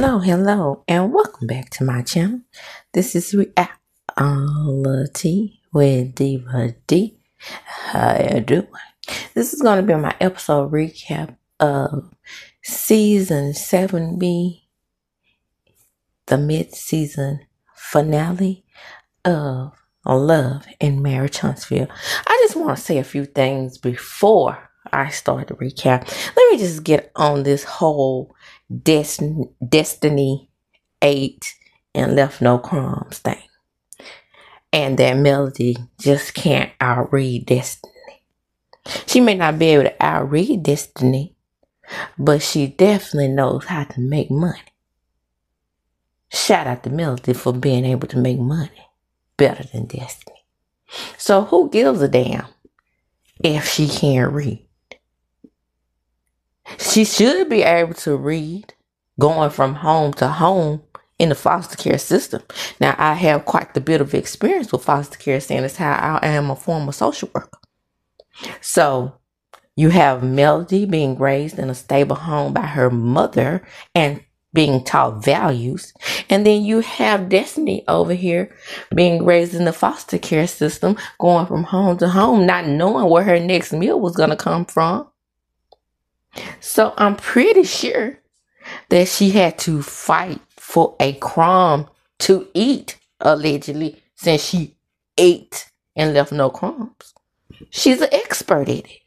Hello, and welcome back to my channel. This is Reality with Diva D. How you doing? This is going to be my episode recap of Season 7B, the mid-season finale of Love and Marriage Huntsville. I just want to say a few things before I start the recap. Let me just get on this whole Destiny ate and left no crumbs thing. And that Melody just can't outread Destiny. She may not be able to outread Destiny, but she definitely knows how to make money. Shout out to Melody for being able to make money better than Destiny. So who gives a damn if she can't read? She should be able to read going from home to home in the foster care system. Now, I have quite a bit of experience with foster care, seeing as how I am a former social worker. So you have Melody being raised in a stable home by her mother and being taught values. And then you have Destiny over here being raised in the foster care system, going from home to home, not knowing where her next meal was going to come from. So I'm pretty sure that she had to fight for a crumb to eat, allegedly, since she ate and left no crumbs. She's an expert at it.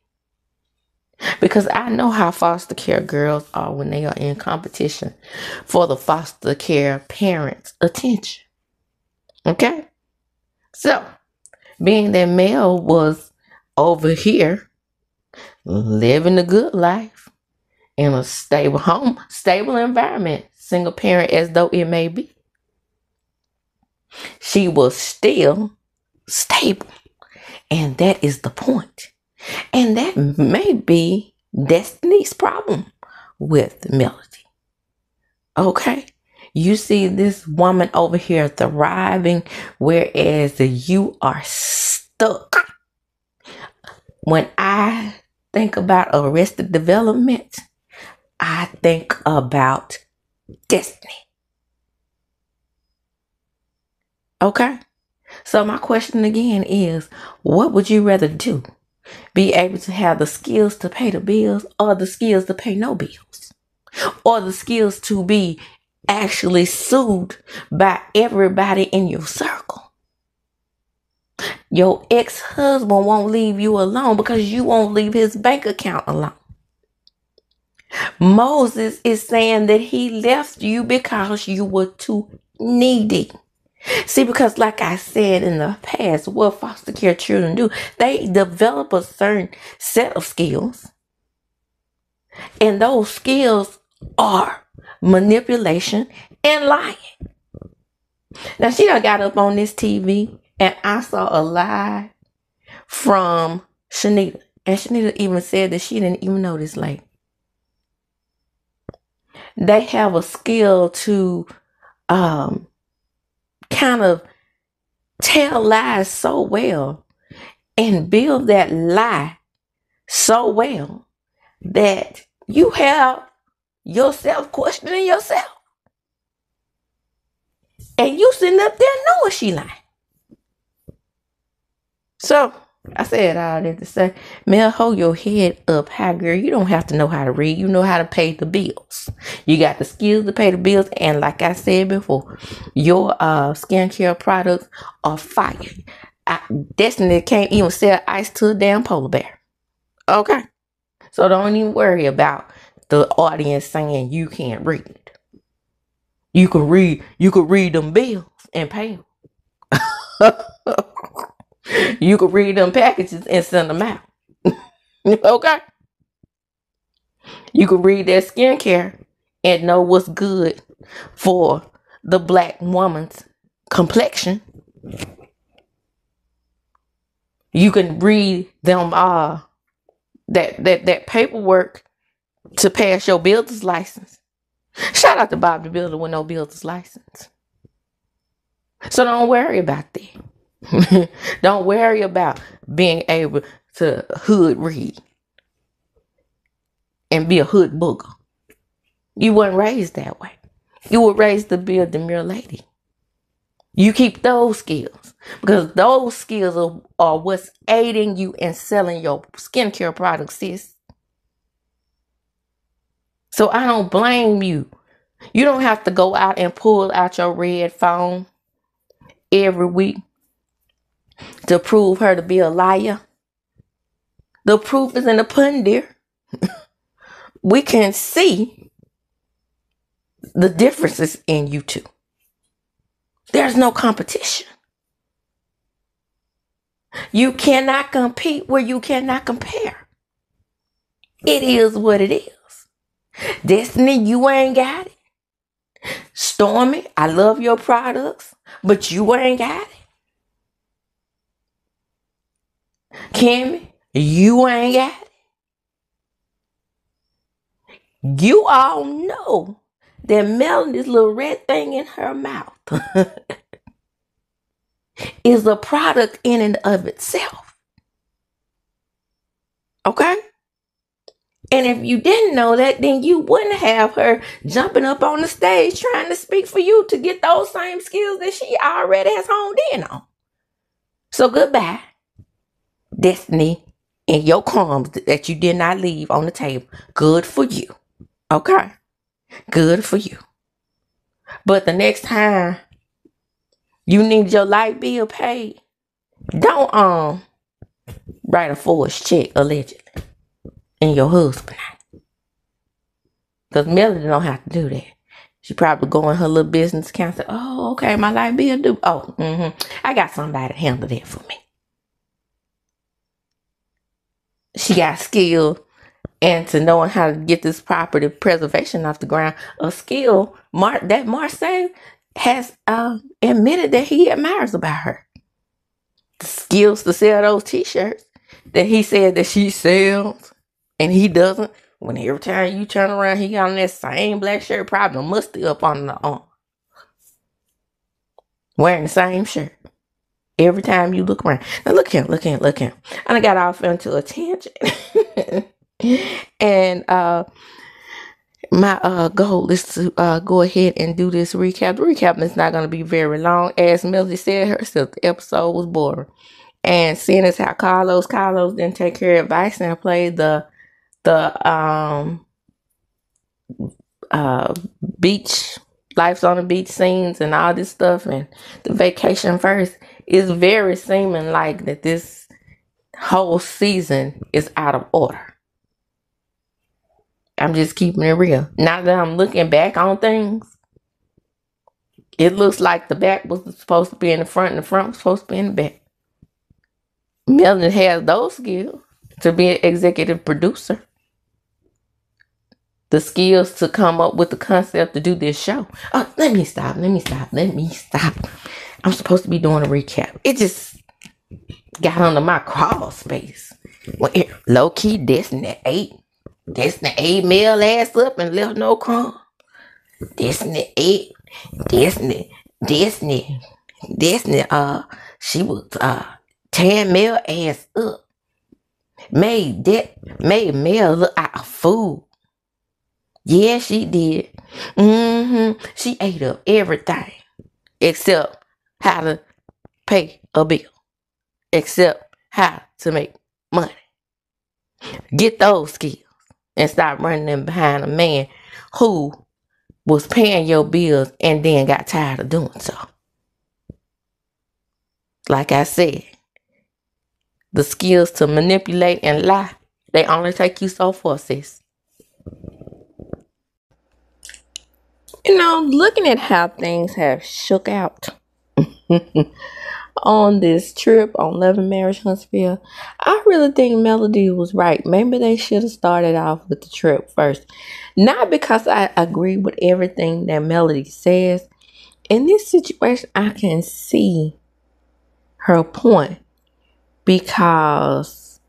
Because I know how foster care girls are when they are in competition for the foster care parents' attention. Okay? So, being that Mel was over here living the good life in a stable home, stable environment, single parent as though it may be, she was still stable. And that is the point. And that may be Destiny's problem with Melody. Okay? You see this woman over here thriving, whereas you are stuck. When I think about Arrested Development, I think about Destiny. Okay? So my question again is, what would you rather do? Be able to have the skills to pay the bills, or the skills to pay no bills? Or the skills to be actually sued by everybody in your circle? Your ex-husband won't leave you alone because you won't leave his bank account alone. Moses is saying that he left you because you were too needy. See, because like I said in the past, what foster care children do, they develop a certain set of skills. And those skills are manipulation and lying. Now, she done got up on this TV and I saw a lie from Shanita. And Shanita even said that she didn't even know this lady. They have a skill to kind of tell lies so well and build that lie so well that you have yourself questioning yourself. And you sitting up there knowing she lying. So, I said all that to say, Mel, hold your head up high, girl. You don't have to know how to read. You know how to pay the bills. You got the skills to pay the bills. And like I said before, your skincare products are fire. Destiny can't even sell ice to a damn polar bear. Okay? So don't even worry about the audience saying you can't read. You can read them bills and pay them. You can read them packages and send them out. Okay? You can read their skincare and know what's good for the black woman's complexion. You can read them that paperwork to pass your builder's license. Shout out to Bob the Builder with no builder's license. So don't worry about that. Don't worry about being able to hood read and be a hood booger. You weren't raised that way. You would raise the Be a Demure Lady. You keep those skills because those skills are what's aiding you in selling your skincare products, sis. So I don't blame you. You don't have to go out and pull out your red phone every week to prove her to be a liar. The proof is in the pudding, dear. We can see the differences in you two. There's no competition. You cannot compete where you cannot compare. It is what it is. Destiny, you ain't got it. Stormy, I love your products, but you ain't got it. Kimmy, you ain't got it. You all know that Melanie's little red thing in her mouth is a product in and of itself. Okay? And if you didn't know that, then you wouldn't have her jumping up on the stage trying to speak for you to get those same skills that she already has honed in on. So goodbye, Destiny, and your crumbs that you did not leave on the table. Good for you. Okay? Good for you. But the next time you need your light bill paid, don't write a forged check allegedly in your husband. Because Melody don't have to do that. She probably go in her little business account and say, oh, okay, my light bill due. Oh, I got somebody to handle that for me. She got skill into knowing how to get this property preservation off the ground. A skill that Marseille has admitted that he admires about her. The skills to sell those t-shirts that he said that she sells and he doesn't. When every time you turn around, he got on that same black shirt, probably musty up on the arm. Wearing the same shirt. Every time you look around. Now look here. And I got off into a tangent. And my goal is to go ahead and do this recap. The recap is not going to be very long. As Melody said herself, the episode was boring. And seeing as how Carlos didn't take care of Vice and played the beach, lives on the beach scenes and all this stuff and the vacation first, is very seeming like that this whole season is out of order. I'm just keeping it real. Now that I'm looking back on things, it looks like the back was supposed to be in the front and the front was supposed to be in the back. Melanie has those skills to be an executive producer. The skills to come up with the concept to do this show. Oh, let me stop. I'm supposed to be doing a recap. It just got under my crawl space. Well, low-key, Destiny ate Mel ass up and left no crumb. Destiny, she was tearing Mel ass up. Made Mel look like a fool. Yeah, she did. She ate up everything except how to pay a bill, except how to make money. Get those skills and stop running them behind a man who was paying your bills and then got tired of doing so. Like I said, the skills to manipulate and lie, they only take you so far, sis. Looking at how things have shook out on this trip on Love and Marriage Huntsville, I really think Melody was right. Maybe they should have started off with the trip first. Not because I agree with everything that Melody says. In this situation, I can see her point because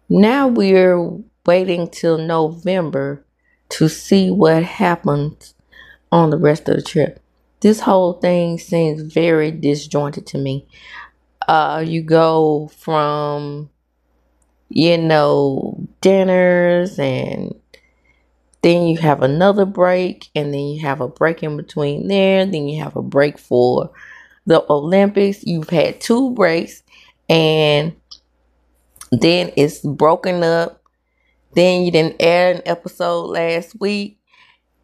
now we're waiting till November to see what happens on the rest of the trip. This whole thing seems very disjointed to me. You go from, dinners and Then you have another break, and then you have a break in between there. Then you have a break for the Olympics. You've had 2 breaks, and then it's broken up. Then you didn't add an episode last week.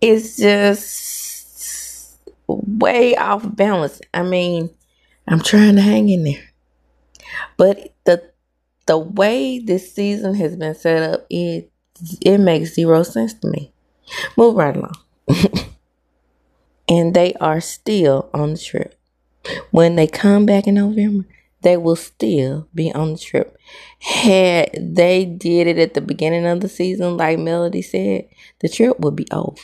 It's just way off balance. I mean, I'm trying to hang in there. But the way this season has been set up, it makes zero sense to me. Move right along. And they are still on the trip. When they come back in November, they will still be on the trip. Had they did it at the beginning of the season, like Melody said, the trip would be over.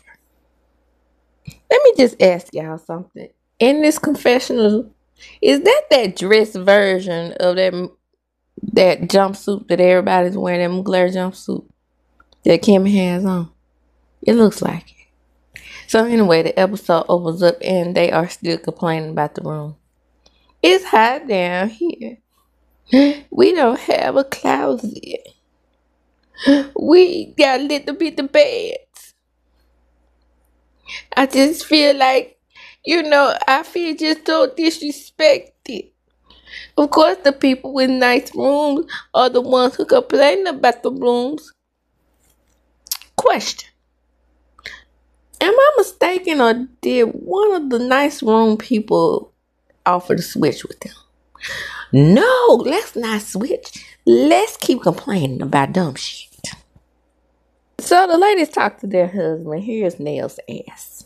Let me just ask y'all something. In this confessional, is that dress version of that jumpsuit that everybody's wearing, that glare jumpsuit that Kim has on? It looks like it. So anyway, the episode opens up and they are still complaining about the room. It's hot down here. We don't have a closet. We got a little bit of beds. I just feel like, I feel just so disrespected. Of course, the people with nice rooms are the ones who complain about the rooms. Question. Am I mistaken, or did one of the nice room people offer to switch with them? No, let's not switch. Let's keep complaining about dumb shit. So the ladies talk to their husband. Here's Nell's ass.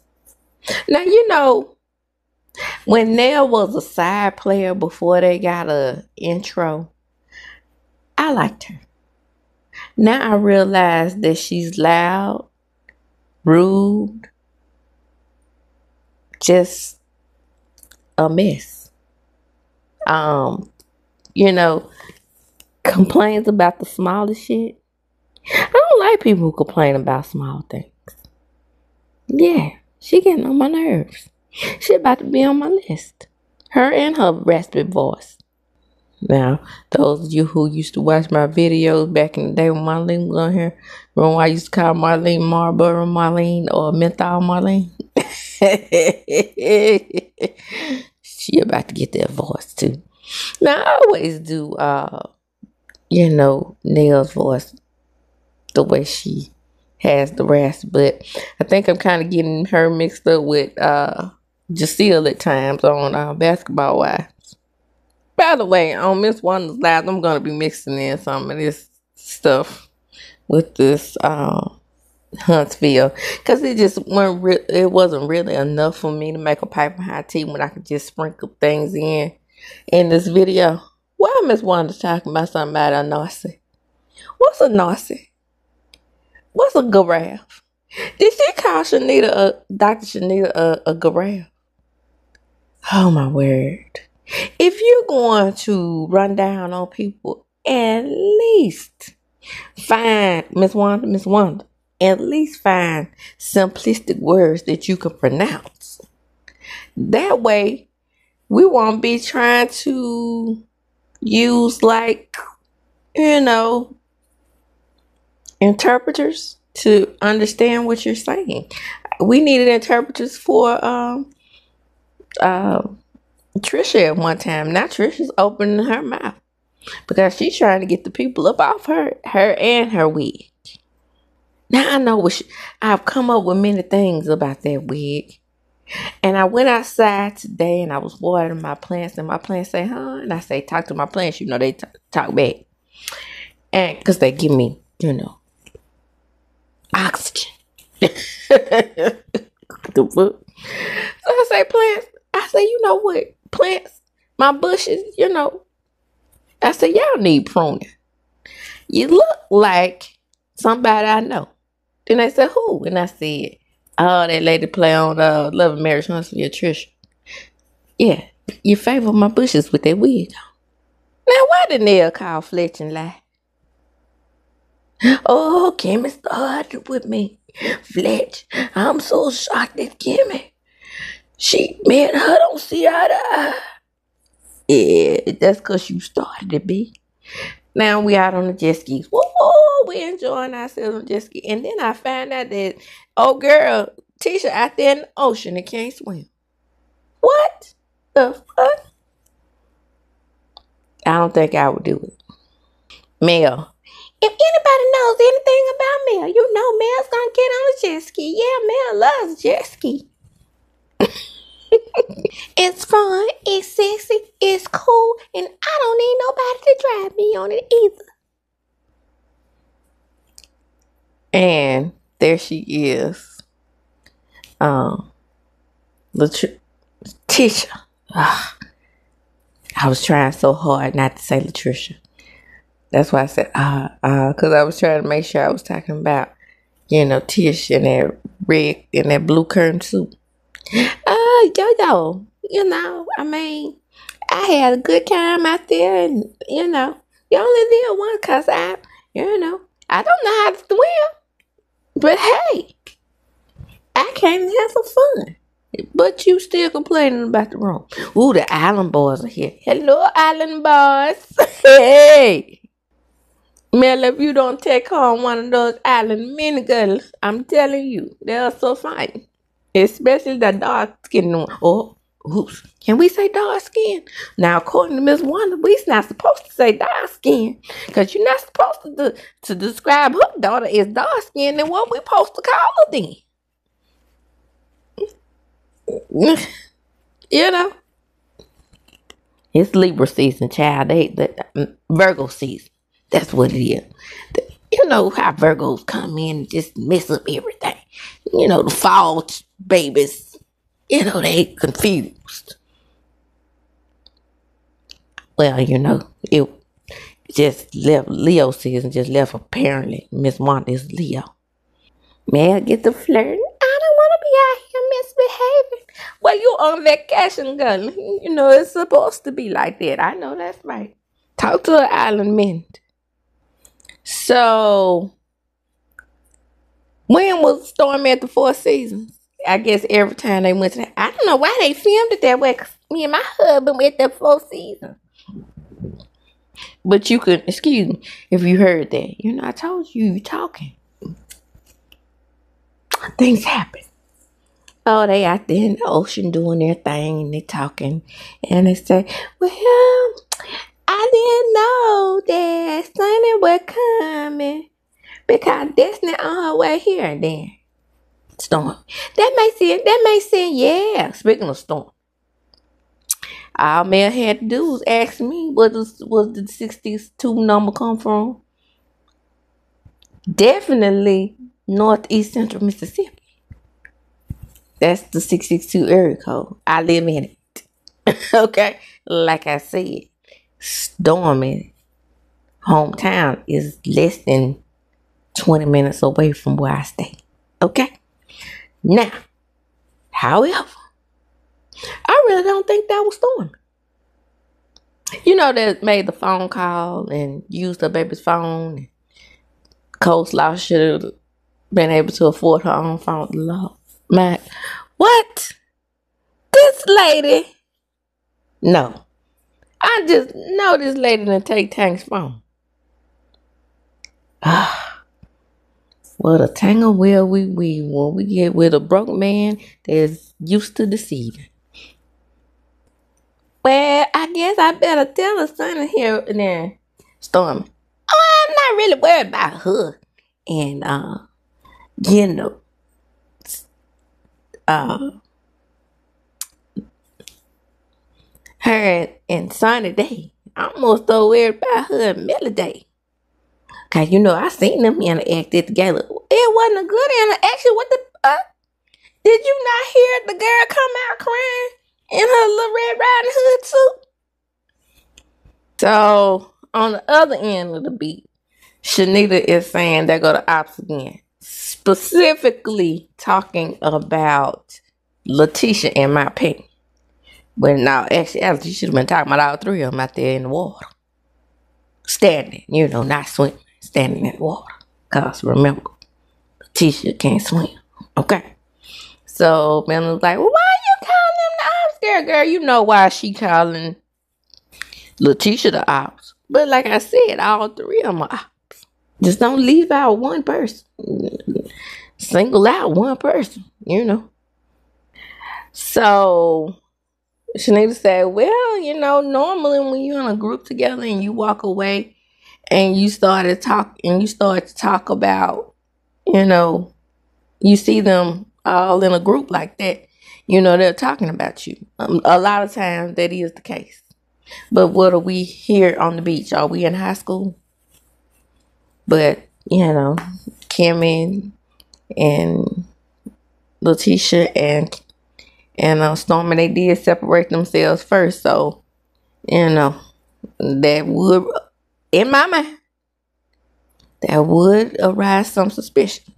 Now, when Nell was a side player before they got a intro, I liked her. Now I realize that she's loud, rude, just a mess. Complains about the smallest shit. I don't like people who complain about small things. Yeah, she getting on my nerves. She about to be on my list. Her and her raspy voice. Now, those of you who used to watch my videos back in the day when Marlene was on here, remember I used to call Marlene Marlboro Marlene or Menthol Marlene? She about to get that voice too. Now, I always do, Nell's voice the way she has the rasp, but I think I'm kind of getting her mixed up with Jacille at times on Basketball Wives. By the way, on Miss Wonder's Live, I'm going to be mixing in some of this stuff with this Huntsville, because it wasn't really enough for me to make a pipe of high tea when I could just sprinkle things in this video. Why Miss Wonder's talking about somebody a Nazi? What's a Nazi? What's a giraffe? Did she call Dr. Shanita a giraffe? Oh my word. If you're going to run down on people, at least find, Miss Wanda, at least find simplistic words that you can pronounce. That way, we won't be trying to use interpreters to understand what you're saying. We needed interpreters for Trisha at one time. Now Trisha's opening her mouth because she's trying to get the people up off her and her wig. Now I know I've come up with many things about that wig. And I went outside today and I was watering my plants, and my plants say, huh? And I say, talk to my plants. They talk back. And because they give me, oxygen. The book. So I say, plants. I say, you know what? Plants, my bushes, I say, y'all need pruning. You look like somebody I know. Then they said, who? And I said, oh, that lady play on Love and Marriage Huntsville, Trisha. Yeah, you favor my bushes with that wig on. Now, why did Nell call Fletch and lie? Oh, Kimmy started with me. Fletch, I'm so shocked at Kimmy. Me and her don't see eye to eye. Yeah, that's because you started it, B. Now we out on the jet skis. Woo! We enjoying ourselves on the jet ski. And then I find out that old girl, Tisha, out there in the ocean and can't swim. What the fuck? I don't think I would do it. Mel. If anybody knows anything about Mel, you know Mel's gonna get on a jet ski. Yeah, Mel loves jet ski. It's fun, it's sexy, it's cool, and I don't need nobody to drive me on it either. And there she is. Tisha. I was trying so hard not to say Latricia. That's why I said because I was trying to make sure I was talking about, Tish in that red and that blue curtain suit. I mean, I had a good time out there, and you only live once, cause I don't know how to swim, but hey, I came to have some fun. But you still complaining about the room. Ooh, the island boys are here. Hello, island boys. Hey. Mel, if you don't take home one of those island mini girls, I'm telling you, they are so fine. Especially the dark skin one. Oh, oops. Can we say dark skin? Now, according to Miss Wanda, we're not supposed to say dark skin. Because you're not supposed to describe her daughter as dark skin. Then what we supposed to call her then? It's Libra season, child. Virgo season. That's what it is. You know how Virgos come in and just mess up everything. The fall babies. They confused. Well, it just left Leo season. Just left apparently. Miss Wanda is Leo. May I get the flirting? I don't want to be out here misbehaving. Well, you on vacation, girl. It's supposed to be like that. I know that's right. Talk to an island men. So, when was Stormy at the Four Seasons? I guess every time they went to that. I don't know why they filmed it that way. Cause me and my husband went the Four Seasons. But you could, excuse me, if you heard that. I told you talking. Things happen. Oh, they out there in the ocean doing their thing and they talking. And they say, well, I didn't know that Sunny was coming because Destiny on her way here and then. Storm. That makes sense. Yeah. Speaking of Storm. All Mel had to do was ask me what was the 62 number come from. Definitely Northeast Central Mississippi. That's the 662 area code. I live in it. Okay. Like I said, Stormy hometown is less than 20 minutes away from where I stay. Okay? Now, however, I really don't think that was Stormy. That made the phone call and used her baby's phone. And Coleslaw should have been able to afford her own phone. Lord, man. What? This lady? No. I just know this lady didn't take Tank's phone. What a tangle will we weave when we get with a broke man that's used to deceiving. Well, I guess I better tell her son here and there, Stormy. Oh, I'm not really worried about her. And, her and Sunny Day. I'm more so worried about her and Melody Day. Cause I seen them interact at together. It wasn't a good interaction. What the did you not hear the girl come out crying in her little Red Riding Hood suit? So on the other end of the beat, Shanita is saying they go to ops again. Specifically talking about Letitia, in my opinion. But no, actually, you should have been talking about all three of them out there in the water. Standing, not swimming. Standing in the water. Because remember, Letitia can't swim. Okay? So, man was like, well, why are you calling them the ops? Girl, you know why she calling Letitia the ops. But like I said, all three of them are ops. Just don't leave out one person. Single out one person, you know. So Shanita said, well, normally when you're in a group together and you walk away and you start to talk about, you see them all in a group like that, they're talking about you. A lot of times that is the case. But what are we here on the beach? Are we in high school? But, Kimmy and Letitia and Stormy, they did separate themselves first. So, that would, in my mind, that would arise some suspicion.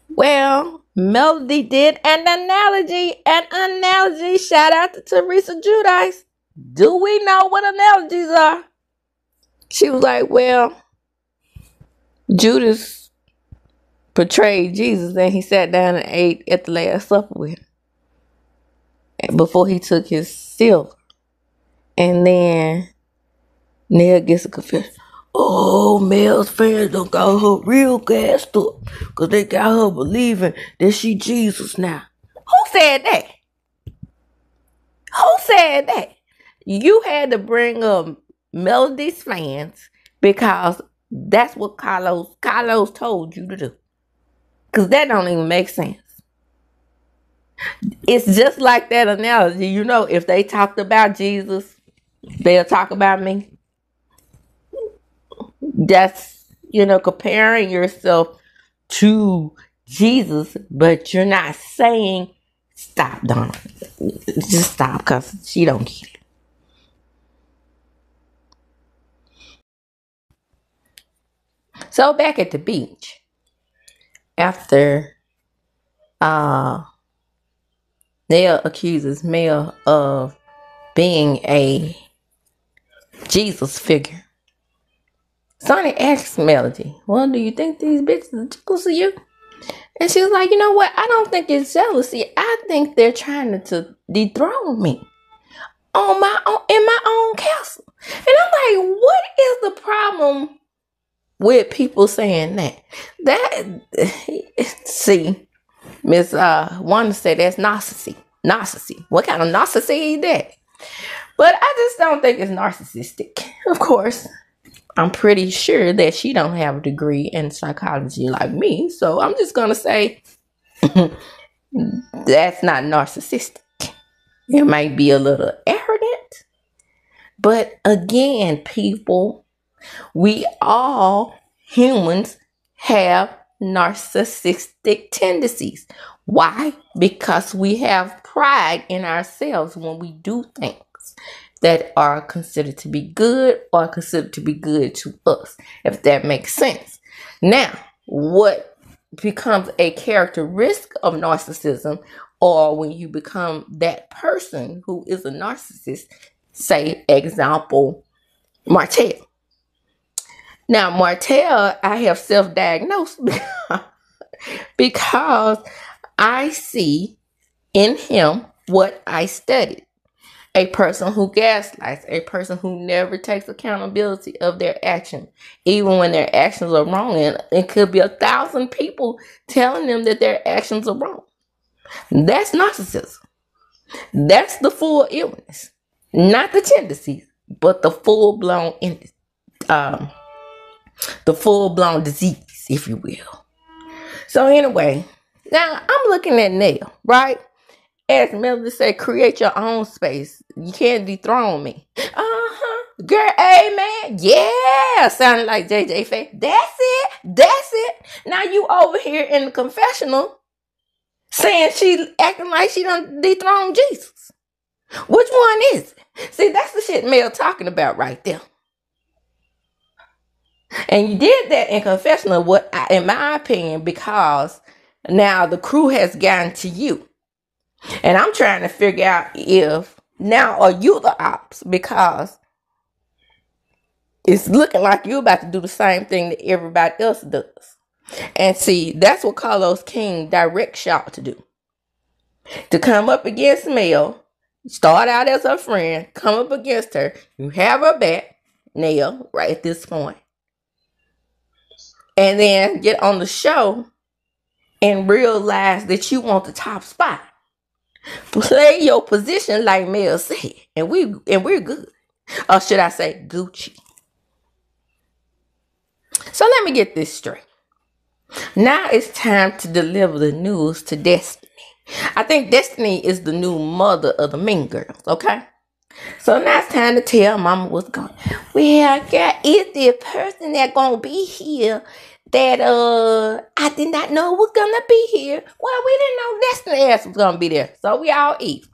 Well, Melody did an analogy. Shout out to Teresa Judice. Do we know what analogies are? She was like, well, Judas portrayed Jesus and he sat down and ate at the Last Supper with him before he took his silver. And then Nell gets a confession. Oh, Mel's fans done got her real gassed up because they got her believing that she Jesus now. Who said that? Who said that? You had to bring up Melody's fans because that's what Carlos told you to do. Because that don't even make sense. It's just like that analogy. If they talked about Jesus, they'll talk about me. That's, comparing yourself to Jesus, but you're not saying, stop, Donna. Just stop, because she don't get it. So back at the beach, after Nell accuses Mel of being a Jesus figure, Sonny asks Melody, well, do you think these bitches are jealous of you? And she was like, you know what? I don't think it's jealousy. I think they're trying to dethrone me in my own castle. And I'm like, what is the problem with people saying that? See, Miss Wanda said that's narcissy. What kind of narcissy is that? But I just don't think it's narcissistic. Of course, I'm pretty sure that she don't have a degree in psychology like me. So I'm just going to say that's not narcissistic. It might be a little arrogant. But again, people, we all humans have narcissistic tendencies. Why? Because we have pride in ourselves when we do things that are considered to be good or considered to be good to us, if that makes sense. Now, what becomes a characteristic of narcissism, or when you become that person who is a narcissist, say, example, Martell. Now, Martell, I have self-diagnosed because I see in him what I studied. A person who gaslights, a person who never takes accountability of their actions, even when their actions are wrong. And it could be 1,000 people telling them that their actions are wrong. That's narcissism. That's the full illness. Not the tendencies, but the full-blown disease, if you will. So anyway, now I'm looking at Nell, right? As Melody said, create your own space. You can't dethrone me. Girl, amen. Yeah. Sounded like JJ Faye. That's it. Now you over here in the confessional saying she acting like she done dethroned Jesus. Which one is it? See, that's the shit Mel talking about right there. And you did that in confessional, in my opinion, because now the crew has gotten to you. And I'm trying to figure out if now are you the ops, because it's looking like you're about to do the same thing that everybody else does. And see, that's what Carlos King directs y'all to do. To come up against Mel, start out as her friend, come up against her, you have her back, nail right at this point, and then get on the show and realize that you want the top spot. Play your position like Mel said, and we're good. Or should I say Gucci? So let me get this straight. Now it's time to deliver the news to Destiny. I think Destiny is the new mother of the Mean Girls, okay? So now it's time to tell Mama what's going on. Well, girl, is the person that gonna be here that I did not know was gonna be here? Well, we didn't know Destiny ass was gonna be there, so we all eat.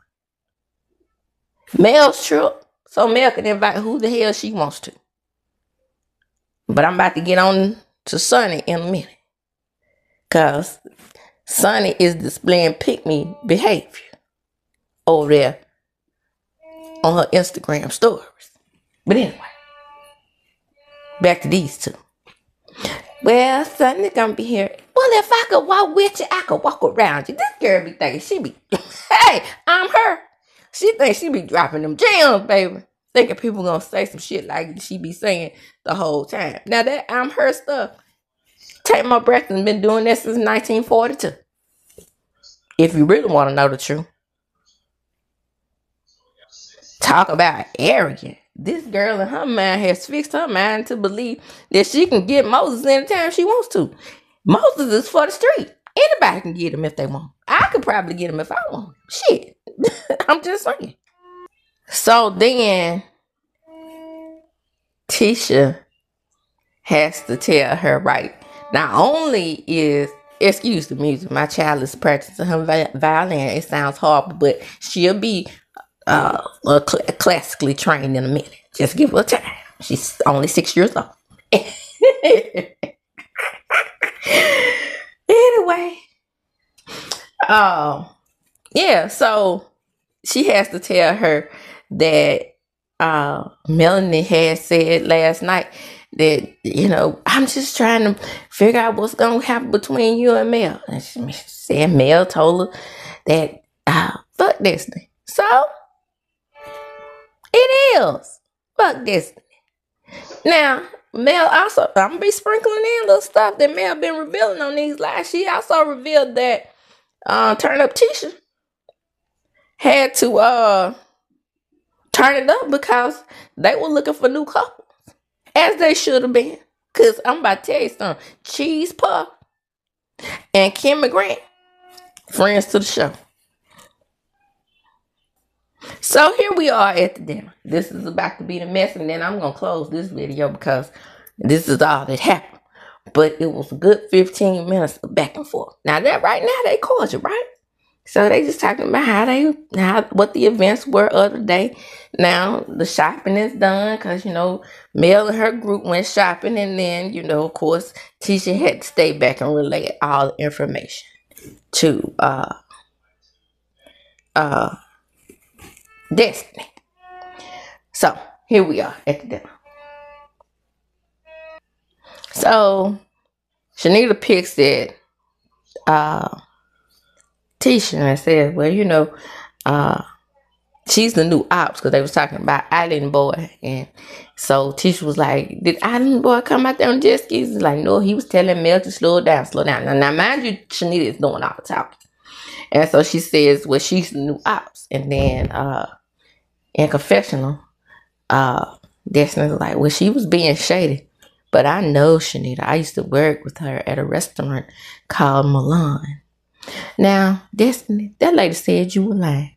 Mel's trip, so Mel can invite who the hell she wants to. But I'm about to get on to SUNNI in a minute, cause SUNNI is displaying pick-me behavior over there on her Instagram stories. But anyway, back to these two. Well, SUNNI gonna be here. Well, if I could walk with you, I could walk around you. This girl be thinking she be, hey, I'm her. She thinks she be dropping them gems, baby. Thinking people gonna say some shit like she be saying the whole time. Now that I'm her stuff, take my breath, and been doing this since 1942. If you really want to know the truth. Talk about arrogant. This girl in her mind has fixed her mind to believe that she can get Moses anytime she wants to. Moses is for the street. Anybody can get him if they want. I could probably get him if I want. Shit. I'm just saying. So then Tisha has to tell her, right, not only is, excuse the music, my child is practicing her violin. It sounds horrible, but she'll be classically trained in a minute. Just give her time. She's only 6 years old. Anyway, yeah, so she has to tell her that Melanie had said last night that, you know, I'm just trying to figure out what's going to happen between you and Mel. And she said Mel told her that, fuck Destiny. So, it is. Fuck Destiny. Now, Mel also, I'm going to be sprinkling in little stuff that Mel been revealing on these lives. She also revealed that Turn Up Tisha had to turn it up because they were looking for new couples, as they should have been. Because I'm about to tell you something. Cheese Puff and Kim McGrath, friends to the show. So here we are at the dinner. This is about to be the mess, and then I'm going to close this video because this is all that happened. But it was a good 15 minutes of back and forth. Now that right now they cordial, right? So they just talking about what the events were other day. Now the shopping is done because, you know, Mel and her group went shopping, and then, you know, of course, Tisha had to stay back and relay all the information to Destiny. So here we are at the dinner. So Shanita picks it Tisha and says, well, you know, she's the new ops, because they was talking about Island Boy. And so Tisha was like, did Island Boy come out there on jet skis? He's like, no, he was telling Mel to slow down. Now mind you, Shanita is doing all the talking. And so she says, well, she's the new ops. And then in confessional, Destiny's like, well, she was being shady. But I know Shanita. I used to work with her at a restaurant called Milan. Now, Destiny, that lady said you were lying.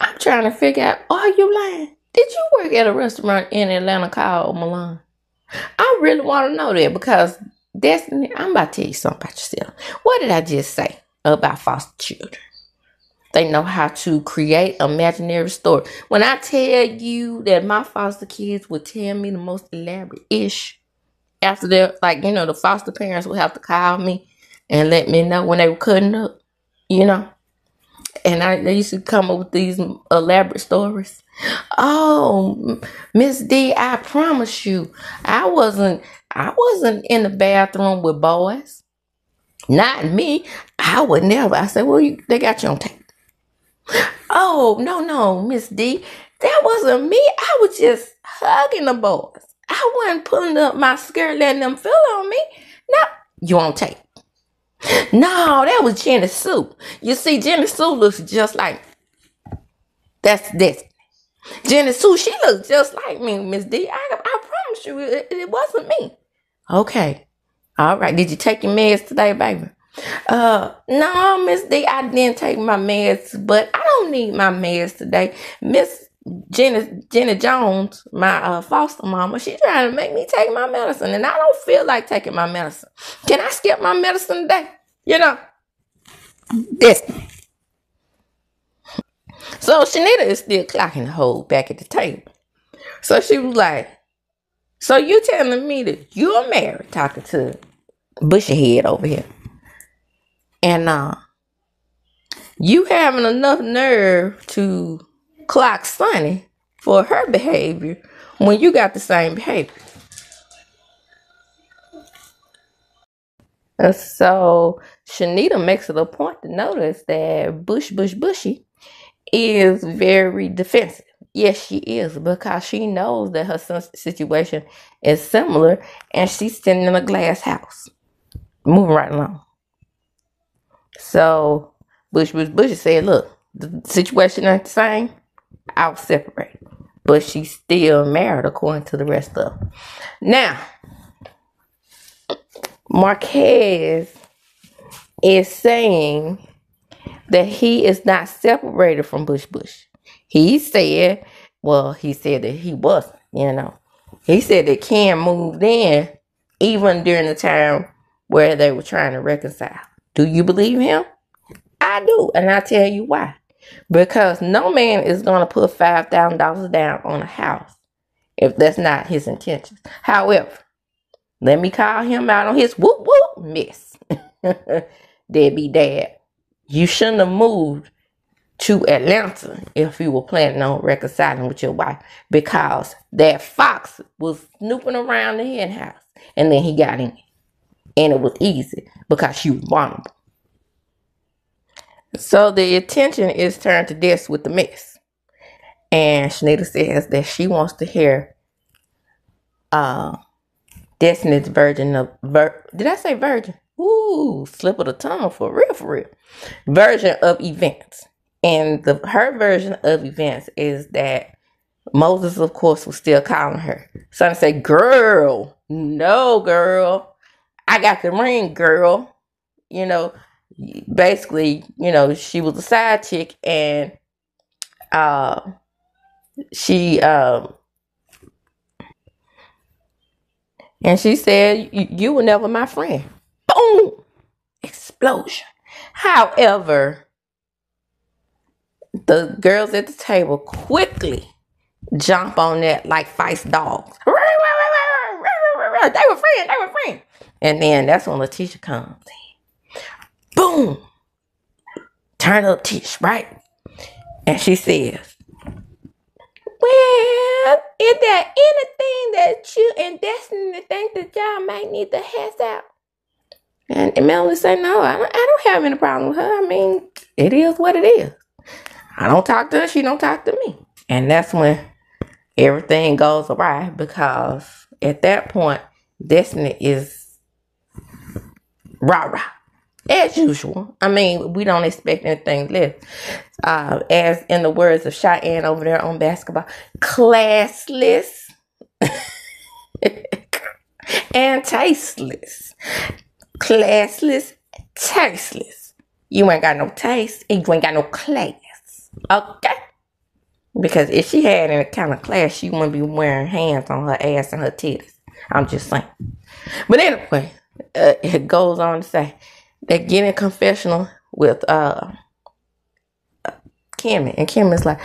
I'm trying to figure out, are you lying? Did you work at a restaurant in Atlanta called Milan? I really want to know that, because Destiny, I'm about to tell you something about yourself. What did I just say about foster children? They know how to create imaginary story. When I tell you that my foster kids would tell me the most elaborate ish, after they're like, you know, the foster parents would have to call me and let me know when they were cutting up, you know. And they used to come up with these elaborate stories. Oh, Miss D, I promise you, I wasn't in the bathroom with boys. Not me. I would never. I said, well, they got you on tape. Oh, no, Miss D. That wasn't me. I was just hugging the boys. I wasn't pulling up my skirt, letting them feel on me. No, you won't take. No, that was Jenny Sue. You see, Jenny Sue looks just like that's this. Jenny Sue, she looks just like me, Miss D. I promise you, it wasn't me. Okay. All right. Did you take your meds today, baby? No, Miss D, I didn't take my meds, but I don't need my meds today. Miss Jenny Jones, my foster mama, she's trying to make me take my medicine, and I don't feel like taking my medicine. Can I skip my medicine today? You know, this. So Shanita is still clocking the hole back at the table. So she was like, so you telling me that you're married, talking to Bushy Head over here, and you having enough nerve to clock Sunny for her behavior when you got the same behavior. And so Shanita makes it a point to notice that Bushy is very defensive. Yes, she is, because she knows that her son's situation is similar, and she's sitting in a glass house. Moving right along. So Bushy said, look, the situation ain't the same. I'll separate. But she's still married according to the rest of them. Now, Marquez is saying that he is not separated from Bush. He said that he wasn't, you know. He said that Ken moved in even during the time where they were trying to reconcile. Do you believe him? I do, and I'll tell you why. Because no man is going to put $5,000 down on a house if that's not his intentions. However, let me call him out on his whoop whoop miss. Deadbeat dad. You shouldn't have moved to Atlanta if you were planning on reconciling with your wife, because that fox was snooping around the hen house, and then he got in. And it was easy because she was vulnerable. So the attention is turned to this with the mess. And Shanita says that she wants to hear Destiny's version of did I say virgin? Ooh, slip of the tongue, for real. Version of events. And her version of events is that Moses, of course, was still calling her. So I say, girl, no, girl. I got the ring, girl. You know, basically, you know, she was a side chick, and she said, you were never my friend. Boom! Explosion. However, the girls at the table quickly jump on that like feist dogs. They were friends. And then that's when Letitia comes in. Boom! Turn up Tish, right? And she says, well, is there anything that you and Destiny think that y'all might need to hash out? And Melanie said, no, I don't have any problem with her. I mean, it is what it is. I don't talk to her. She don't talk to me. And that's when everything goes awry, because at that point, Destiny is rah-rah. As usual. I mean, we don't expect anything less. As in the words of Cheyenne over there on basketball, classless and tasteless. Classless, tasteless. You ain't got no taste and you ain't got no class. Okay? Because if she had any kind of class, she wouldn't be wearing hands on her ass and her titties. I'm just saying. But anyway, it goes on to say, they get in confessional with Kimmy. And Kimmy's like,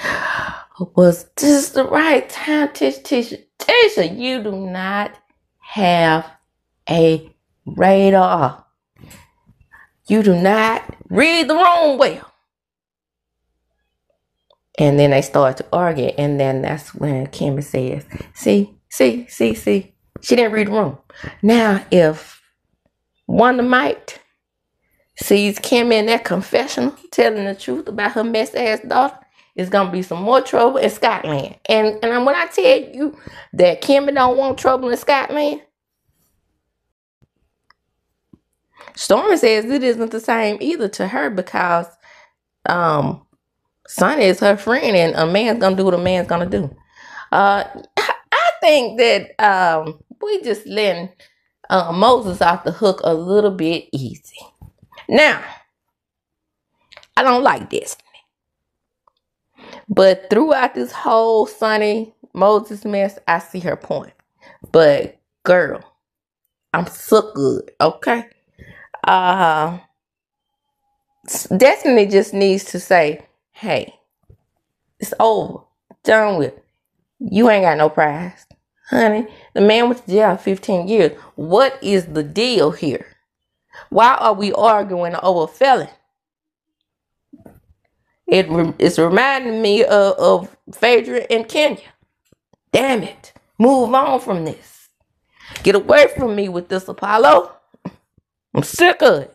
was this the right time, Tisha, you do not have a radar. You do not read the room well. And then they start to argue. And then that's when Kimmy says, see. She didn't read the room. Now, if Wonder Mike sees Kim in that confessional telling the truth about her mess ass daughter, it's gonna be some more trouble in Scotland. And when I tell you that Kimmy don't want trouble in Scotland, Stormy says it isn't the same either to her, because Sonny is her friend, and a man's gonna do what a man's gonna do. I think that we just letting Moses off the hook a little bit easy. Now, I don't like this. But throughout this whole Sonny Moses mess, I see her point. But girl, I'm so good, okay? Destiny just needs to say, hey, it's over. Done with. You ain't got no prize. Honey, the man went to jail 15 years. What is the deal here? Why are we arguing over felon? It's reminding me of Phaedra and Kenya. Damn it. Move on from this. Get away from me with this, Apollo. I'm sick of it.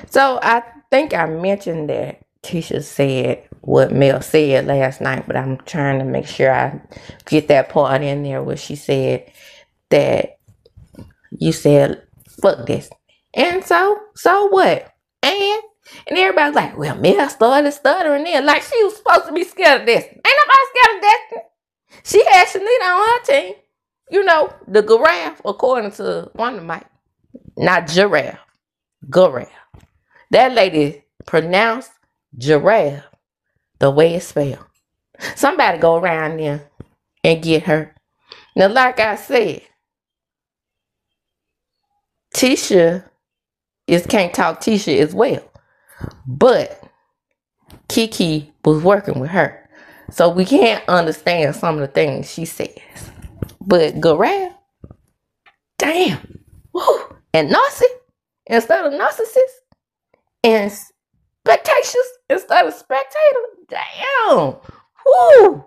So I think I mentioned that Tisha said what Mel said last night, but I'm trying to make sure I get that part in there where she said that you said, fuck this. And so what? And everybody's like, well, Mel started stuttering then. Like she was supposed to be scared of Destiny. Ain't nobody scared of Destiny. She had Shanita on her team. You know, the giraffe, according to Wonder Mike. Not giraffe. Giraffe. That lady pronounced giraffe the way it's spelled. Somebody go around there and get her. Now, like I said, Tisha can't talk Tisha as well. But Kiki was working with her. So we can't understand some of the things she says. But giraffe, damn. Woo. And Narcy, instead of narcissist. And spectacious instead of spectator. Damn. Woo.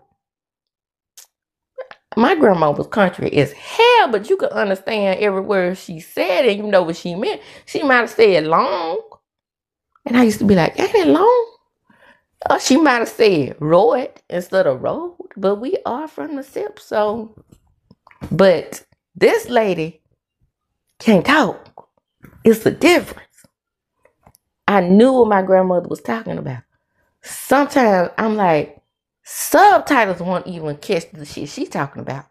My grandma was country as hell, but you could understand every word she said and you know what she meant. She might have said long. And I used to be like, ain't it long? Or she might have said road instead of road. But we are from the SIP, so. But this lady can't talk. It's the difference. I knew what my grandmother was talking about. Sometimes I'm like, subtitles won't even catch the shit she's talking about.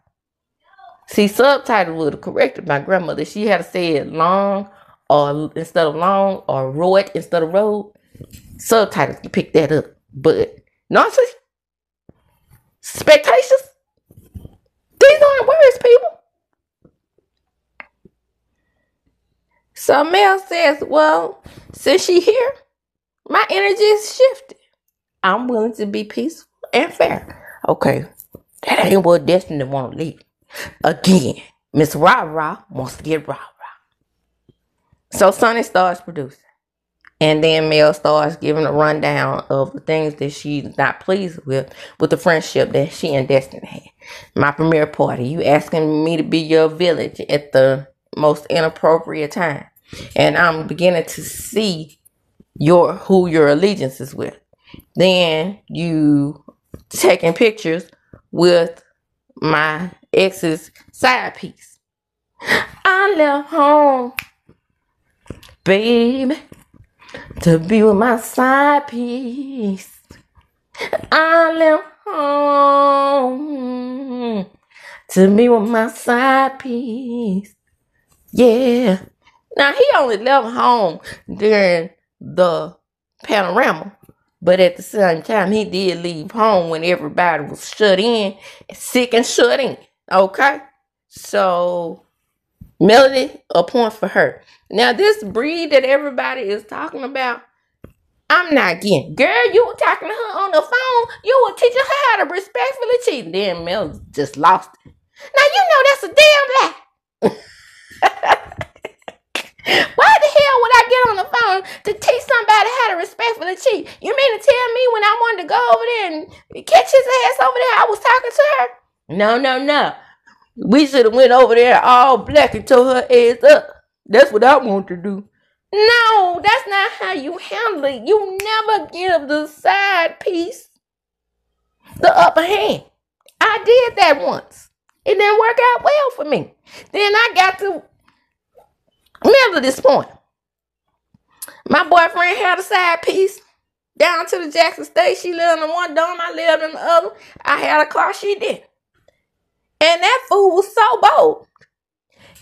See, subtitles would have corrected my grandmother. She had to say it long or instead of long or road instead of road. Subtitles can pick that up. But nonsense, spectations, these aren't words, people. So Mel says, well, since she here, my energy is shifted. I'm willing to be peaceful and fair. Okay, that ain't what Destiny want to leave. Again, Miss Rah-Rah wants to get Rah-Rah. So Sonny starts producing. And then Mel starts giving a rundown of the things that she's not pleased with the friendship that she and Destiny had. My premiere party, you asking me to be your village at the most inappropriate time. And I'm beginning to see who your allegiance is with. Then you taking pictures with my ex's side piece. I left home, baby, to be with my side piece. I left home to be with my side piece. Yeah. Now, he only left home during the panorama. But at the same time, he did leave home when everybody was shut in, sick and shut in. Okay? So, Melody, a point for her. Now, this breed that everybody is talking about, I'm not getting. Girl, you were talking to her on the phone. You were teaching her how to respectfully cheat. Then Mel just lost it. Now, you know that's a damn lie. Why the hell would I get on the phone to teach somebody how to respectfully cheat? You mean to tell me when I wanted to go over there and catch his ass over there, I was talking to her? No. We should have went over there all black and tore her ass up. That's what I want to do. No, that's not how you handle it. You never give the side piece the upper hand. I did that once. It didn't work out well for me. Then I got to remember this point. My boyfriend had a side piece down to the Jackson State. She lived in one dorm. I lived in the other. I had a car. She did. And that fool was so bold.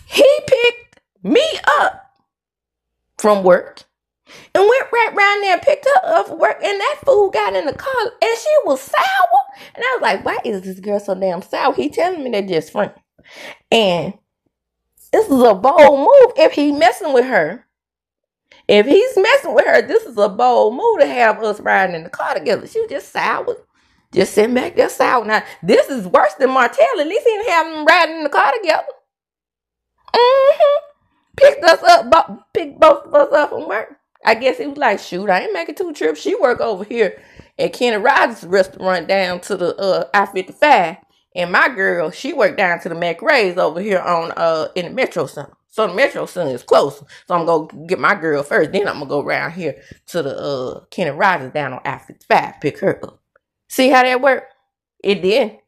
He picked me up from work and went right around there and picked her up from work. And that fool got in the car and she was sour. And I was like, why is this girl so damn sour? He telling me they're just friends. And this is a bold move if he messing with her. If he's messing with her, this is a bold move to have us riding in the car together. She was just sour. Just sitting back there sour. Now, this is worse than Martell. At least he didn't have them riding in the car together. Picked us up, picked both of us up from work. I guess he was like, shoot, I ain't making 2 trips. She work over here at Kenny Rogers' restaurant down to the I-55. And my girl, she worked down to the McRae's over here on in the Metro Center. So the Metro Center is closer. So I'm going to get my girl first. Then I'm going to go around here to the Kenny Rogers down on I-55, pick her up. See how that worked? It did.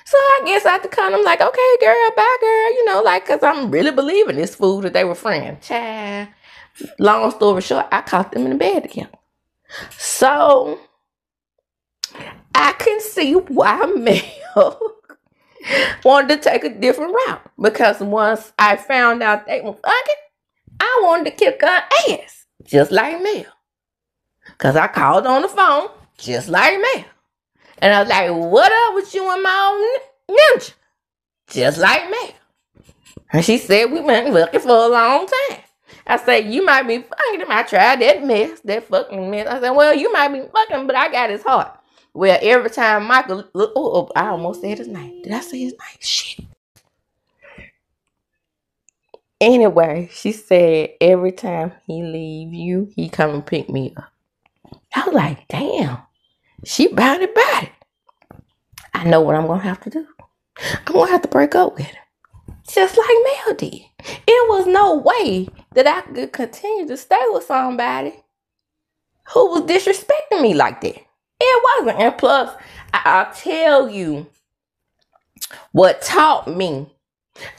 So I guess after kind, I'm like, okay, girl, bye, girl. Like, because I'm really believing this fool that they were friends. Child. Long story short, I caught them in the bed together. So I can see why Mel wanted to take a different route. Because once I found out they were fucking, I wanted to kick her ass. Just like Mel. Because I called on the phone, just like Mel. And I was like, what up with you and my own ninja? Just like me. And she said, we've been looking for a long time. I said, you might be fucking him. I tried that mess, that fucking mess. I said, well, you might be fucking, but I got his heart. Well, every time Michael, I almost said his name. Did I say his name? Shit. Anyway, she said, every time he leave you, he come and pick me up. I was like, damn. She about it. I know what I'm going to have to do. I'm going to have to break up with her. Just like Mel did. It was no way that I could continue to stay with somebody who was disrespecting me like that. It wasn't. And plus, I'll tell you what taught me.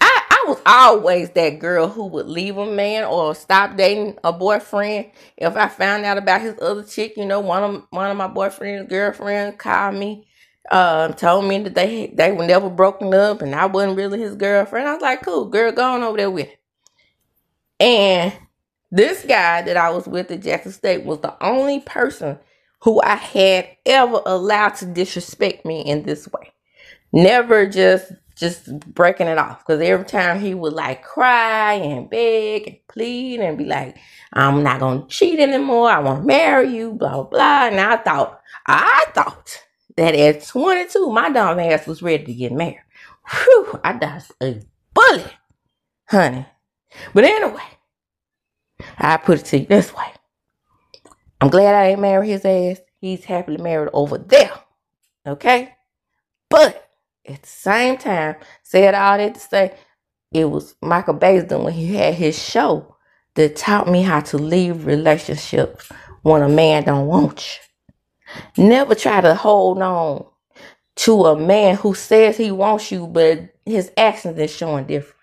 I was always that girl who would leave a man or stop dating a boyfriend if I found out about his other chick. One of my boyfriend's girlfriends called me, told me that they were never broken up and I wasn't really his girlfriend. I was like, cool, girl, go on over there with it. And this guy that I was with at Jackson State was the only person who I had ever allowed to disrespect me in this way. Never just breaking it off. Because every time he would like cry and beg and plead and be like, I'm not going to cheat anymore. I want to marry you, blah, blah, blah. And I thought that at 22, my dumb ass was ready to get married. Whew, I dodged a bullet, honey. But anyway, I put it to you this way. I'm glad I didn't marry his ass. He's happily married over there. Okay? But at the same time, said all that to say, it was Michael Baisden when he had his show that taught me how to leave relationships when a man don't want you. Never try to hold on to a man who says he wants you, but his actions is showing different.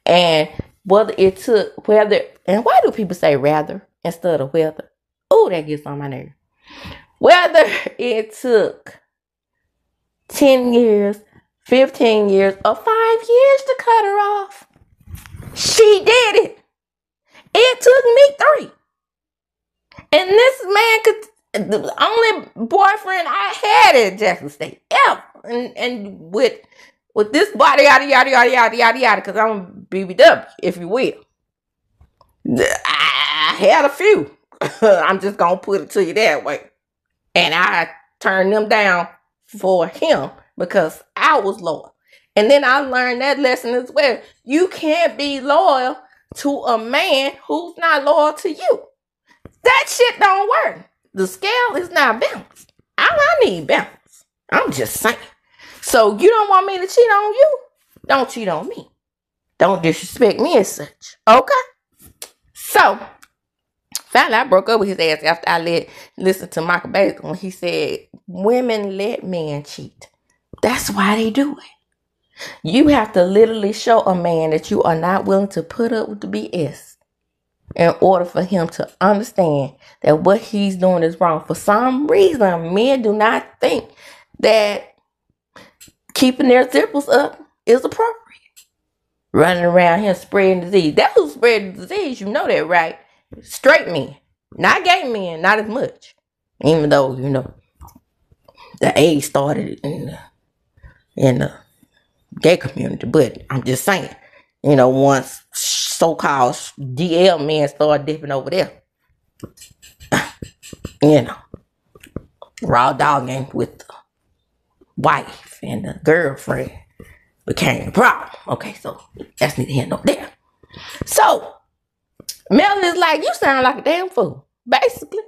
And and why do people say rather instead of whether? Oh, that gets on my nerve. Whether it took 10 years, 15 years, or 5 years to cut her off, she did it. It took me 3. And this man the only boyfriend I had at Jackson State ever. And with this body, yada, yada, yada, yada, yada, yada, because I'm BBW, if you will. I had a few. I'm just going to put it to you that way. And I turned them down for him because I was loyal. And then I learned that lesson as well. You can't be loyal to a man who's not loyal to you. That shit don't work. The scale is not balanced. I need balance. I'm just saying. So you don't want me to cheat on you? Don't cheat on me. Don't disrespect me as such. Okay? So, finally, I broke up with his ass after I listened to Michael Bailey when he said, women let men cheat. That's why they do it. You have to literally show a man that you are not willing to put up with the BS in order for him to understand that what he's doing is wrong. For some reason, men do not think that keeping their zippers up is appropriate. Running around here spreading disease. That's who spread the disease. You know that, right? Straight men. Not gay men. Not as much. Even though, the AIDS started in the gay community. But I'm just saying, once so-called DL men started dipping over there, raw dogging with the wife and the girlfriend became a problem. Okay, so that's neither here nor there. So, Melanie is like, you sound like a damn fool, basically.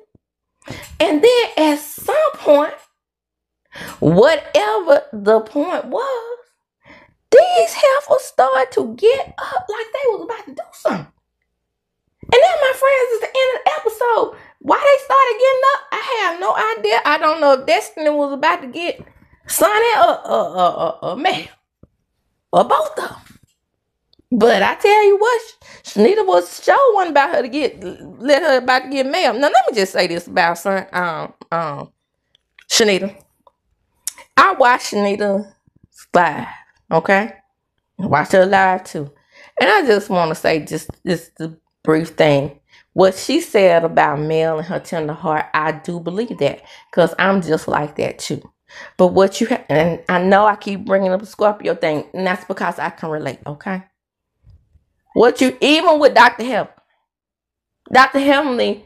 And then at some point, whatever the point was, these heifers started to get up like they was about to do something. And then my friends, at the end of the episode, why they started getting up, I have no idea. I don't know if Destiny was about to get SUNNI or Mel, or both of them. But I tell you what, Shanita was sure one about her to let her about to get Mel. Now let me just say this about Shanita. I watched Shanita live, okay? I watched her live too. And I just want to say just the brief thing. What she said about Mel and her tender heart, I do believe that. Because I'm just like that too. But what you have, and I know I keep bringing up the Scorpio thing, and that's because I can relate, okay? Even with Dr. Heavenly. Dr. Heavenly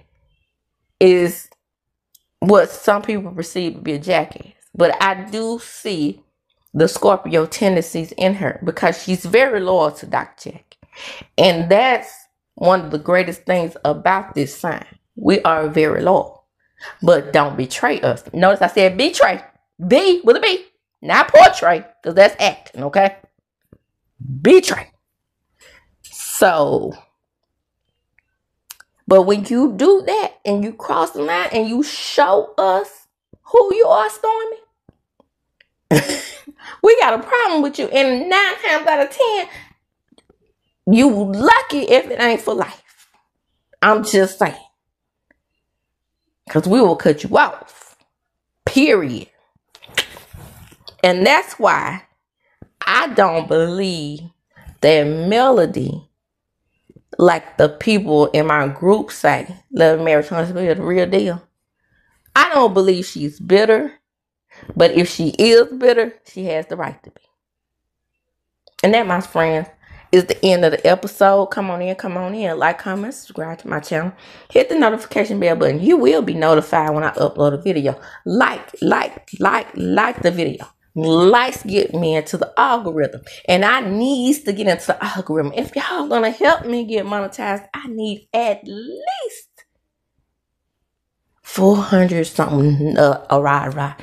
is what some people perceive to be a jackass. But I do see the Scorpio tendencies in her because she's very loyal to Dr. Jack. And that's one of the greatest things about this sign. We are very loyal. But don't betray us. Notice I said betray. B with a B. Not portray. Because that's acting, okay? Betray. So, but when you do that and you cross the line and you show us who you are, Stormy, we got a problem with you. And 9 times out of 10, you lucky if it ain't for life. I'm just saying. Because we will cut you off. Period. And that's why I don't believe that Melody, like the people in my group say, Love Marriage Huntsville is the real deal. I don't believe she's bitter. But if she is bitter, she has the right to be. And that, my friends, is the end of the episode. Come on in. Like, comment, subscribe to my channel. Hit the notification bell button. You will be notified when I upload a video. Like the video. Likes get me into the algorithm. And I needs to get into the algorithm. If y'all gonna help me get monetized, I need at least 400 something. Right.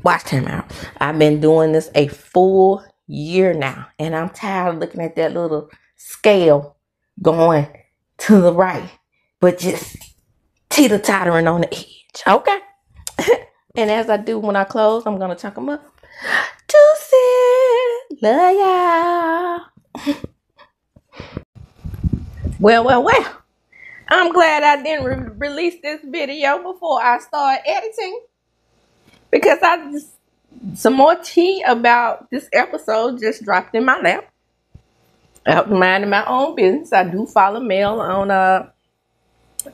Watch time out. I've been doing this a full year now. And I'm tired of looking at that little scale going to the right. But just teeter-tottering on the edge. Okay? And as I do when I close, I'm going to chunk them up. Deuces. Love y'all. Well. I'm glad I didn't release this video before I start editing. Because some more tea about this episode just dropped in my lap. Out minding my own business. I do follow Mel on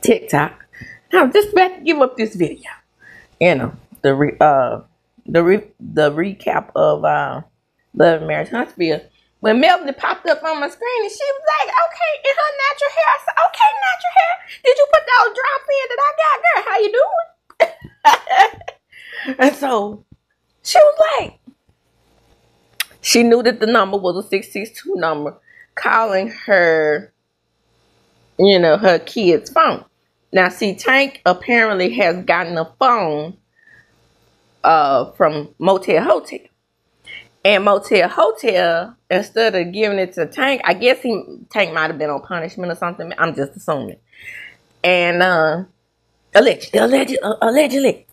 TikTok. I'm just about to give up this video. The recap of Love Marriage Huntsville. When Melanie popped up on my screen and she was like, okay, in her natural hair. I said, okay, natural hair. Did you put those drops in that I got, girl? How you doing? And so she was like, she knew that the number was a 662 number calling her, her kid's phone. Now, see, Tank apparently has gotten a phone from Motel Hotel. And Motel Hotel, instead of giving it to Tank, I guess Tank might have been on punishment or something. I'm just assuming. And allegedly.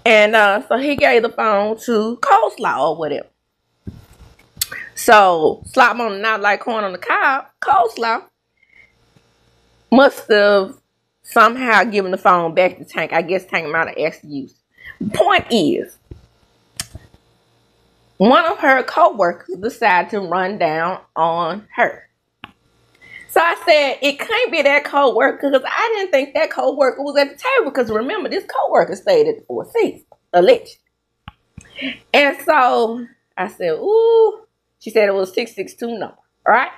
And so he gave the phone to Coleslaw or whatever. So Slop on not like corn on the cob, Coleslaw must have somehow given the phone back to Tank. I guess Tank might have asked to use. Point is, one of her co-workers decided to run down on her. So I said, it can't be that co-worker because I didn't think that co-worker was at the table because remember, this co-worker stayed at the Four Seasons, alleged. And so I said, ooh, she said it was a 662 number, right?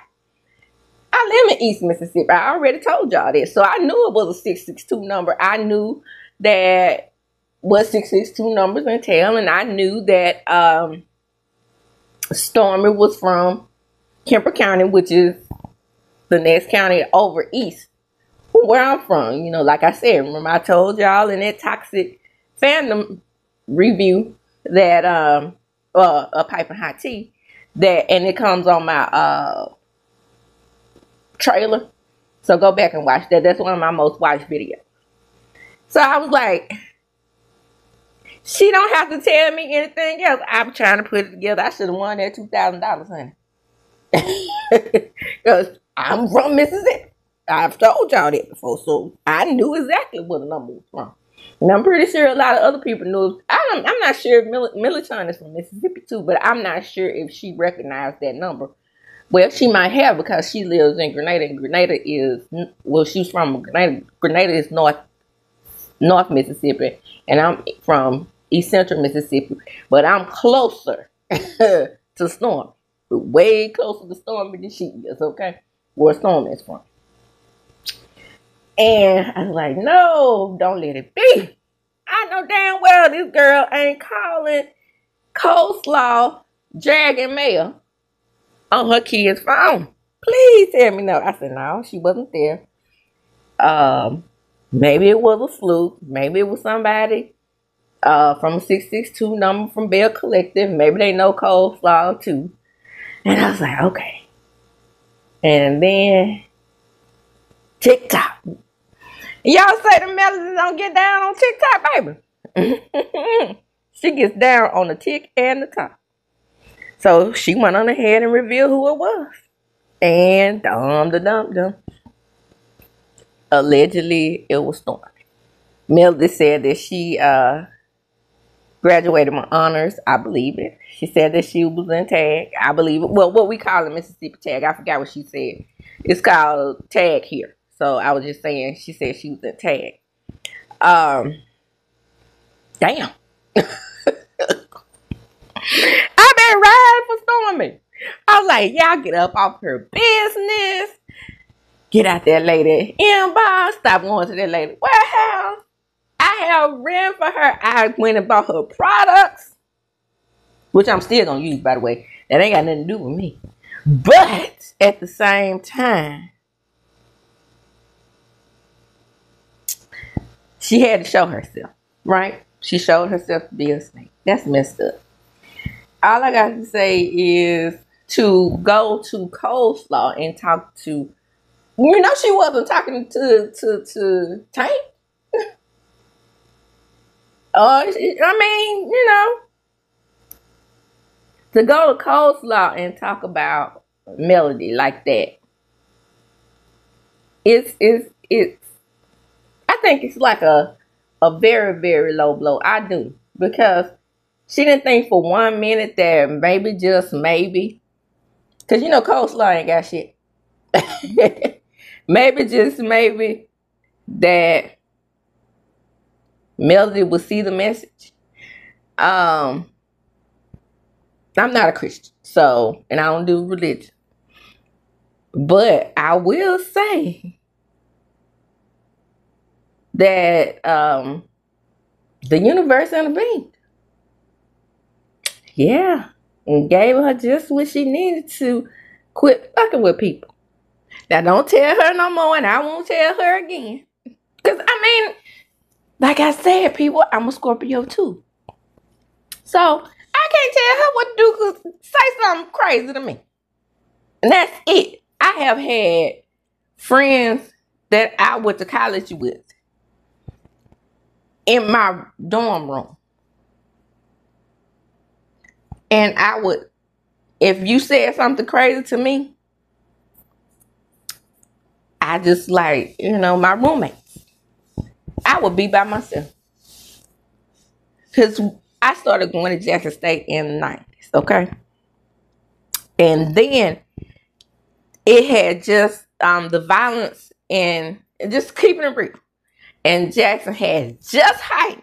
I live in East Mississippi. I already told y'all this. So I knew it was a 662 number. I knew that what 662 numbers entail, and I knew that Stormy was from Kemper County, which is the next county over east from where I'm from. You know, like I said, remember I told y'all in that toxic fandom review that a pipe and hot tea that, and it comes on my trailer. So go back and watch that. That's one of my most watched videos. So I was like, she don't have to tell me anything else. I'm trying to put it together. I should have won that $2,000, honey. Because I'm from Mississippi. I've told y'all that before. So I knew exactly where the number was from. And I'm pretty sure a lot of other people knew. I'm not sure if Millichan is from Mississippi too, but I'm not sure if she recognized that number. Well, she might have because she lives in Grenada. And Grenada is, well, she's from Grenada. Grenada is North Mississippi. And I'm from East Central Mississippi. But I'm closer to Storm. Way closer to Storm than she is, okay? Where Storm is from. And I was like, no, don't let it be. I know damn well this girl ain't calling Coleslaw Dragon Mail on her kid's phone. Please tell me no. I said, no, she wasn't there. Maybe it was a fluke. Maybe it was somebody from a 662 number from Bell Collective. Maybe they know Coleslaw too. And I was like, okay. And then TikTok. Y'all say the Melody don't get down on TikTok, baby. She gets down on the tick and the top. So she went on ahead and revealed who it was. And dum. Allegedly, it was Stormy. Melody said that she graduated with honors. I believe it. She said that she was in tag. I believe it. Well, what we call it Mississippi tag. I forgot what she said. It's called tag here. So I was just saying, she said she was in tag. Damn. I've been riding for Stormy. I was like, y'all get up off her business. Get out that lady inbox. Stop going to that lady warehouse. I have ran for her. I went and bought her products, which I'm still going to use, by the way. That ain't got nothing to do with me. But at the same time, she had to show herself, right? She showed herself to be a snake. That's messed up. All I got to say is to go to Coleslaw and talk to, you know, she wasn't talking to Tank. I mean, you know, to go to Coleslaw and talk about Melody like that, it's I think it's like a very, very low blow. I do. Because she didn't think for 1 minute that maybe, just maybe, because you know Coleslaw ain't got shit. Maybe, just maybe, that Melody will see the message. I'm not a Christian, so, and I don't do religion. But I will say that the universe intervened. Yeah. And gave her just what she needed to quit fucking with people. Now don't tell her no more, and I won't tell her again. Because, I mean, like I said, people, I'm a Scorpio too. So, I I can't tell her what to do because say something crazy to me. And that's it. I have had friends that I went to college with in my dorm room. And I would, if you said something crazy to me, I just like, my roommates. I would be by myself. Because I started going to Jackson State in the 90s, okay? And then it had just the violence and just keeping it real. And Jackson had just heightened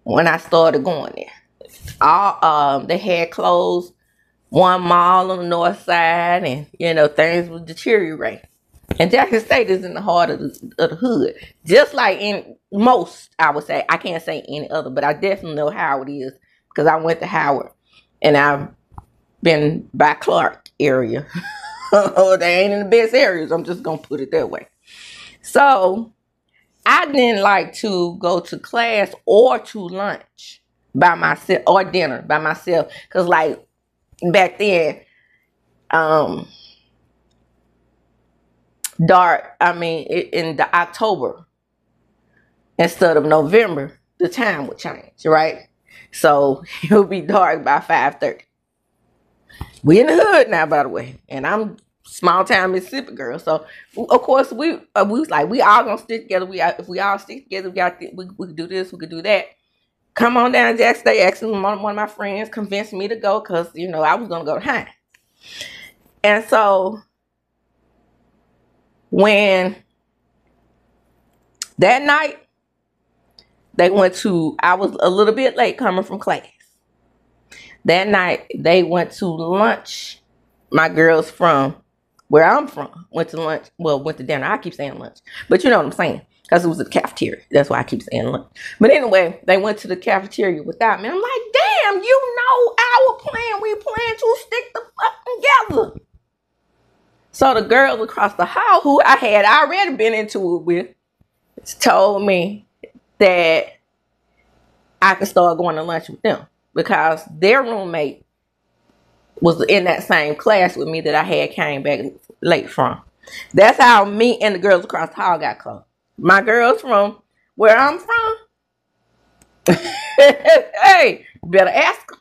when I started going there. They had closed one mall on the north side, and things would deteriorate. And Jackson State is in the heart of the hood, just like in most. I would say, I can't say any other, but I definitely know how it is because I went to Howard, and I've been by Clark area. They ain't in the best areas. I'm just gonna put it that way. So I didn't like to go to class or to lunch by myself or dinner by myself. Cause like back then, in the October instead of November, the time would change, right? So it would be dark by 5:30. We in the hood now, by the way, and I'm small town Mississippi girl. So of course we was like, we all gonna stick together. If we all stick together, we could do this, we could do that. Come on down to Jackson State. Actually, one of my friends convinced me to go because I was gonna go to Hines. And so when that night I was a little bit late coming from class. That night, they went to lunch. My girls from where I'm from went to lunch. Well, went to dinner. I keep saying lunch. But you know what I'm saying. Because it was a cafeteria. That's why I keep saying lunch. But anyway, they went to the cafeteria without me. I'm like, damn, our plan. We plan to stick the fuck together. So the girls across the hall, who I had already been into it with, told me that I could start going to lunch with them. Because their roommate was in that same class with me that I had came back late from. That's how me and the girls across the hall got close. My girls from where I'm from, hey, better ask them.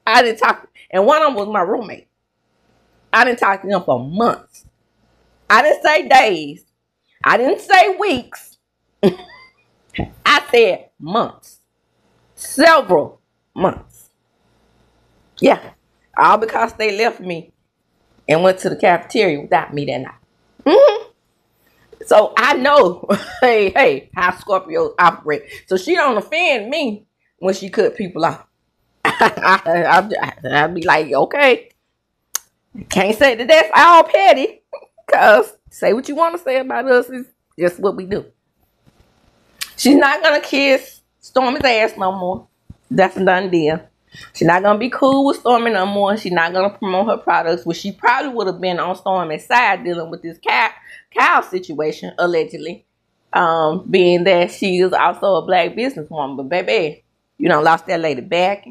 I didn't talk, and one of them was my roommate. I didn't talk to them for months. I didn't say days. I didn't say weeks. I said months. Several months. Yeah, all because they left me and went to the cafeteria without me that night. Mm-hmm. So I know, hey, how Scorpios operate. So she don't offend me when she cut people off. I'd be like, okay, can't say that that's all petty, because say what you want to say about us is just what we do. She's not gonna kiss Stormy's ass no more. That's a done deal. She's not going to be cool with Stormy no more. She's not going to promote her products, which she probably would have been on Stormy's side dealing with this cow situation, allegedly, being that she is also a black businesswoman. But baby, you done lost that lady back.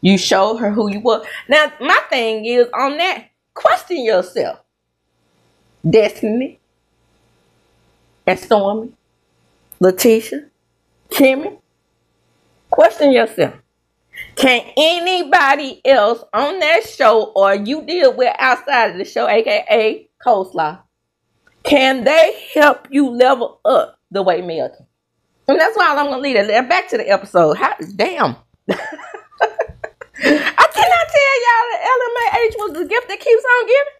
You showed her who you were. Now, my thing is on that, question yourself. Destiny and Stormy, Letitia, Kimmy. Question yourself. Can anybody else on that show or you deal with outside of the show, aka Coleslaw, can they help you level up the way Mel can? And that's why I'm going to leave it. Back to the episode. Damn. I cannot tell y'all that LMAH was the gift that keeps on giving.